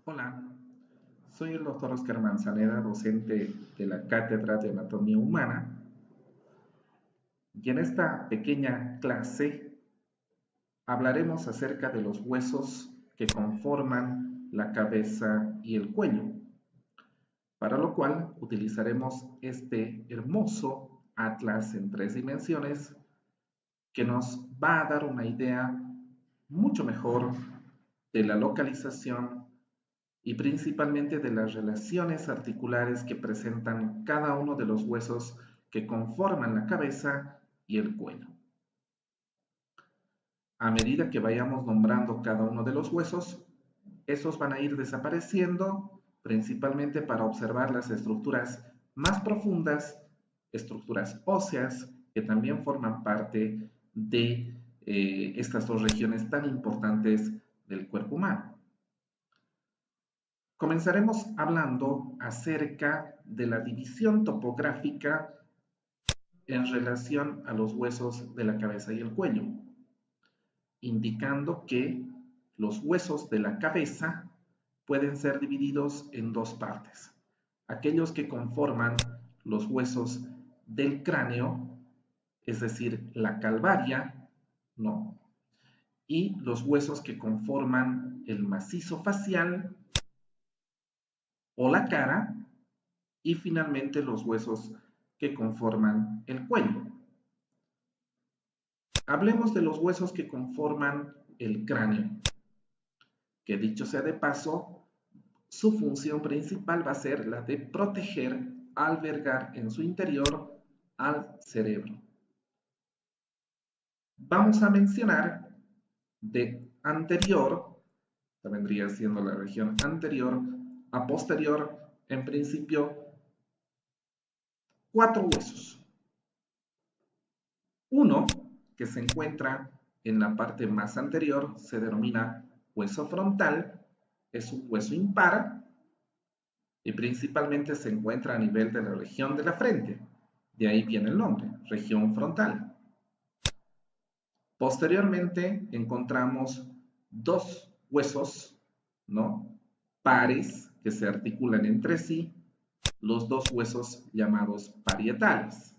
Hola, soy el doctor Oscar Manzanera, docente de la Cátedra de Anatomía Humana, y en esta pequeña clase hablaremos acerca de los huesos que conforman la cabeza y el cuello, para lo cual utilizaremos este hermoso atlas en 3 dimensiones que nos va a dar una idea mucho mejor de la localización y principalmente de las relaciones articulares que presentan cada uno de los huesos que conforman la cabeza y el cuello. A medida que vayamos nombrando cada uno de los huesos, esos van a ir desapareciendo, principalmente para observar las estructuras más profundas, estructuras óseas, que también forman parte de estas dos regiones tan importantes del cuerpo humano. Comenzaremos hablando acerca de la división topográfica en relación a los huesos de la cabeza y el cuello, indicando que los huesos de la cabeza pueden ser divididos en dos partes. Aquellos que conforman los huesos del cráneo, es decir, la calvaria, ¿no? Y los huesos que conforman el macizo facial o la cara, y finalmente los huesos que conforman el cuello. Hablemos de los huesos que conforman el cráneo, que dicho sea de paso, su función principal va a ser la de proteger, albergar en su interior al cerebro. Vamos a mencionar de anterior, esta vendría siendo la región anterior, a posterior, en principio, 4 huesos. Uno, que se encuentra en la parte más anterior, se denomina hueso frontal, es un hueso impar y principalmente se encuentra a nivel de la región de la frente. De ahí viene el nombre, región frontal. Posteriormente encontramos dos huesos, ¿no? Pares que se articulan entre sí, los dos huesos llamados parietales.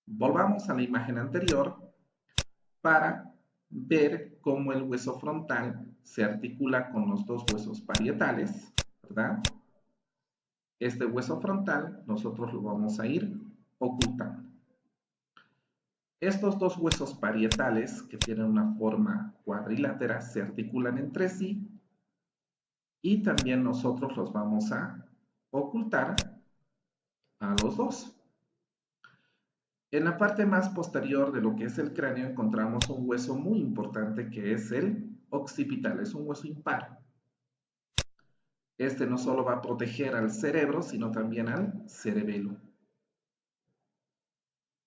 Volvamos a la imagen anterior para ver cómo el hueso frontal se articula con los dos huesos parietales, ¿verdad? Este hueso frontal nosotros lo vamos a ir ocultando. Estos dos huesos parietales, que tienen una forma cuadrilátera, se articulan entre sí y también nosotros los vamos a ocultar a los dos. En la parte más posterior de lo que es el cráneo encontramos un hueso muy importante que es el occipital, es un hueso impar. Este no solo va a proteger al cerebro, sino también al cerebelo.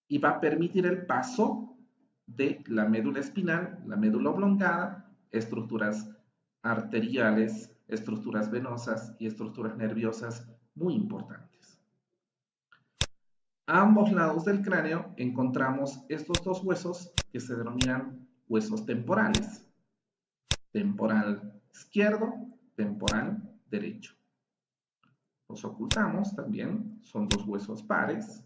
Y va a permitir el paso de la médula espinal, la médula oblongada, estructuras arteriales, estructuras venosas y estructuras nerviosas muy importantes. A ambos lados del cráneo encontramos estos dos huesos que se denominan huesos temporales. Temporal izquierdo, temporal derecho. Los ocultamos también, son dos huesos pares.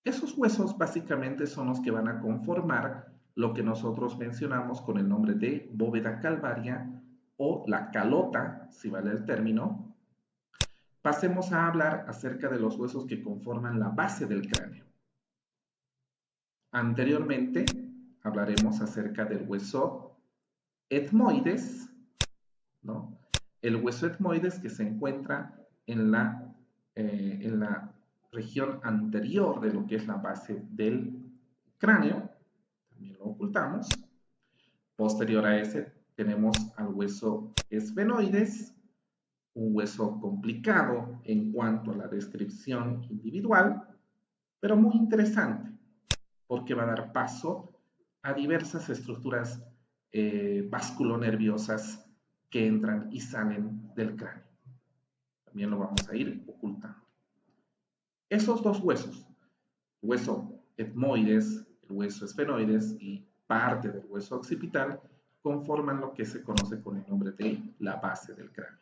Esos huesos básicamente son los que van a conformar lo que nosotros mencionamos con el nombre de bóveda calvaria o la calota, si vale el término. Pasemos a hablar acerca de los huesos que conforman la base del cráneo. Anteriormente hablaremos acerca del hueso etmoides, ¿no? El hueso etmoides que se encuentra en la región anterior de lo que es la base del cráneo, también lo ocultamos. Posterior a ese tenemos al hueso esfenoides, un hueso complicado en cuanto a la descripción individual, pero muy interesante porque va a dar paso a diversas estructuras vasculonerviosas que entran y salen del cráneo. También lo vamos a ir ocultando. Esos dos huesos, el hueso etmoides, el hueso esfenoides y parte del hueso occipital, conforman lo que se conoce con el nombre de la base del cráneo.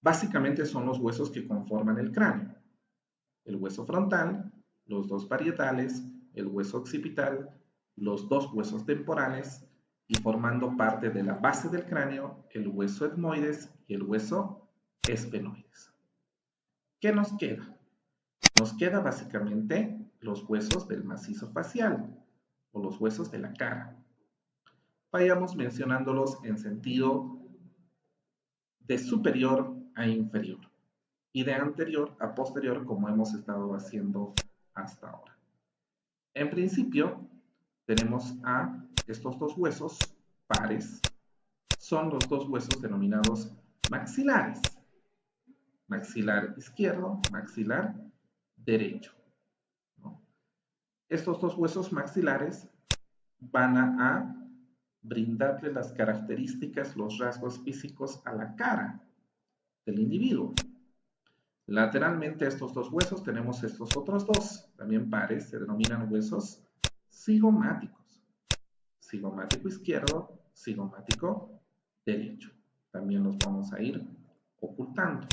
Básicamente son los huesos que conforman el cráneo. El hueso frontal, los dos parietales, el hueso occipital, los dos huesos temporales y formando parte de la base del cráneo, el hueso etmoides y el hueso esfenoides. ¿Qué nos queda? Nos queda básicamente los huesos del macizo facial o los huesos de la cara. Vayamos mencionándolos en sentido de superior a inferior y de anterior a posterior como hemos estado haciendo hasta ahora. En principio, tenemos a estos dos huesos pares, son los dos huesos denominados maxilares. Maxilar izquierdo, maxilar derecho, ¿no? Estos dos huesos maxilares van a brindarle las características, los rasgos físicos a la cara del individuo. Lateralmente a estos dos huesos tenemos estos otros dos, también pares, se denominan huesos cigomáticos. Cigomático izquierdo, cigomático derecho. También los vamos a ir ocultando.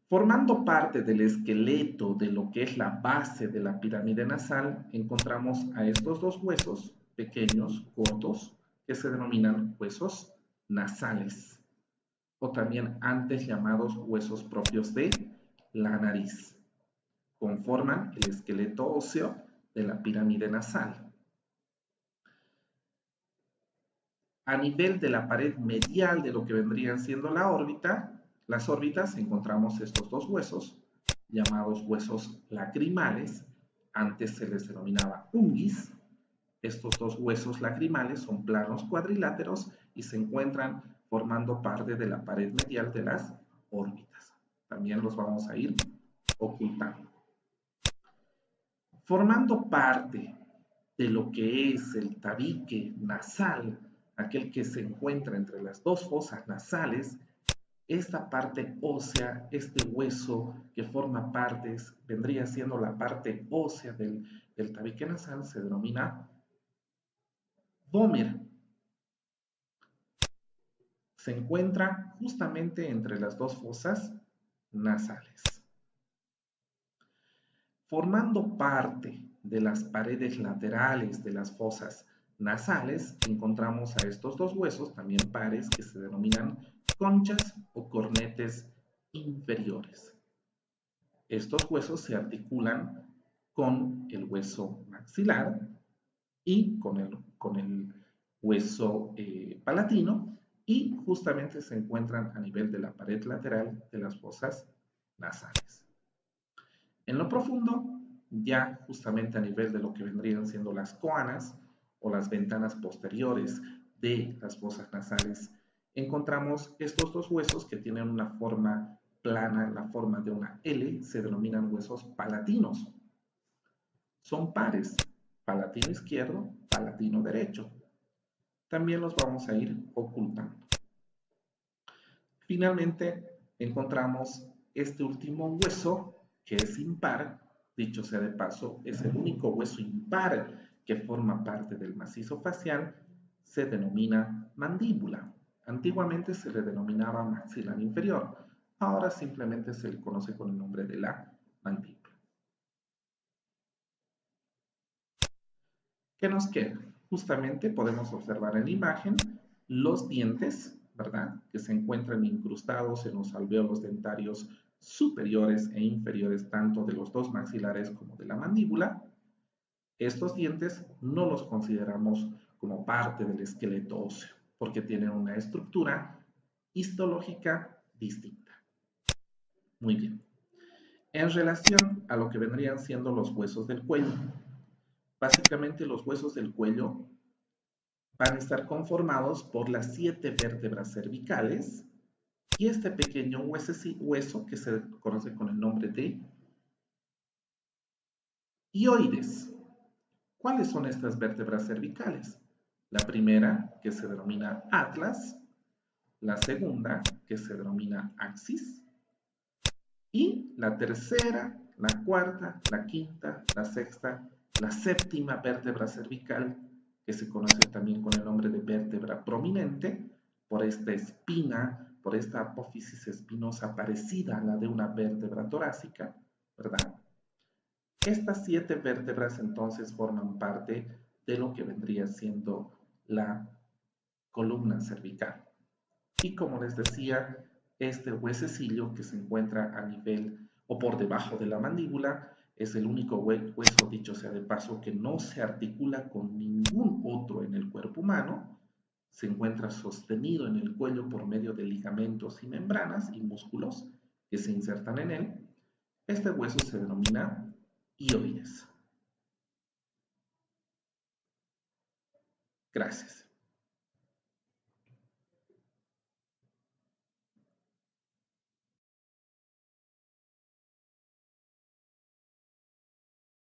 Formando parte del esqueleto de lo que es la base de la pirámide nasal, encontramos a estos dos huesos pequeños, cortos, que se denominan huesos nasales, o también antes llamados huesos propios de la nariz. Conforman el esqueleto óseo de la pirámide nasal. A nivel de la pared medial de lo que vendría siendo la órbita, las órbitas, encontramos estos dos huesos, llamados huesos lacrimales, antes se les denominaba unguis. Estos dos huesos lacrimales son planos cuadriláteros y se encuentran formando parte de la pared medial de las órbitas. También los vamos a ir ocultando. Formando parte de lo que es el tabique nasal, aquel que se encuentra entre las dos fosas nasales, esta parte ósea, este hueso que forma partes, vendría siendo la parte ósea del tabique nasal, se denomina vómer. Se encuentra justamente entre las dos fosas nasales. Formando parte de las paredes laterales de las fosas nasales, encontramos a estos dos huesos, también pares, que se denominan conchas o cornetes inferiores. Estos huesos se articulan con el hueso maxilar y con el hueso palatino y justamente se encuentran a nivel de la pared lateral de las fosas nasales. En lo profundo, ya justamente a nivel de lo que vendrían siendo las coanas o las ventanas posteriores de las fosas nasales, encontramos estos dos huesos que tienen una forma plana, la forma de una L, se denominan huesos palatinos. Son pares, palatino izquierdo, palatino derecho. También los vamos a ir ocultando. Finalmente, encontramos este último hueso que es impar, dicho sea de paso, es el único hueso impar que forma parte del macizo facial, se denomina mandíbula. Antiguamente se le denominaba maxilar inferior, ahora simplemente se le conoce con el nombre de la mandíbula. ¿Qué nos queda? Justamente podemos observar en la imagen los dientes, ¿verdad?, que se encuentran incrustados en los alvéolos dentarios superiores e inferiores tanto de los dos maxilares como de la mandíbula. Estos dientes no los consideramos como parte del esqueleto óseo porque tienen una estructura histológica distinta. Muy bien. En relación a lo que vendrían siendo los huesos del cuello, básicamente los huesos del cuello van a estar conformados por las 7 vértebras cervicales y este pequeño hueso que se conoce con el nombre de hioides. ¿Cuáles son estas vértebras cervicales? La primera, que se denomina atlas, la segunda, que se denomina axis, y la tercera, la cuarta, la quinta, la sexta La séptima vértebra cervical, que se conoce también con el nombre de vértebra prominente, por esta espina, por esta apófisis espinosa parecida a la de una vértebra torácica, ¿verdad? Estas 7 vértebras entonces forman parte de lo que vendría siendo la columna cervical. Y como les decía, este huesecillo que se encuentra a nivel o por debajo de la mandíbula es el único hueso, dicho sea de paso, que no se articula con ningún otro en el cuerpo humano. Se encuentra sostenido en el cuello por medio de ligamentos y membranas y músculos que se insertan en él. Este hueso se denomina hioides. Gracias.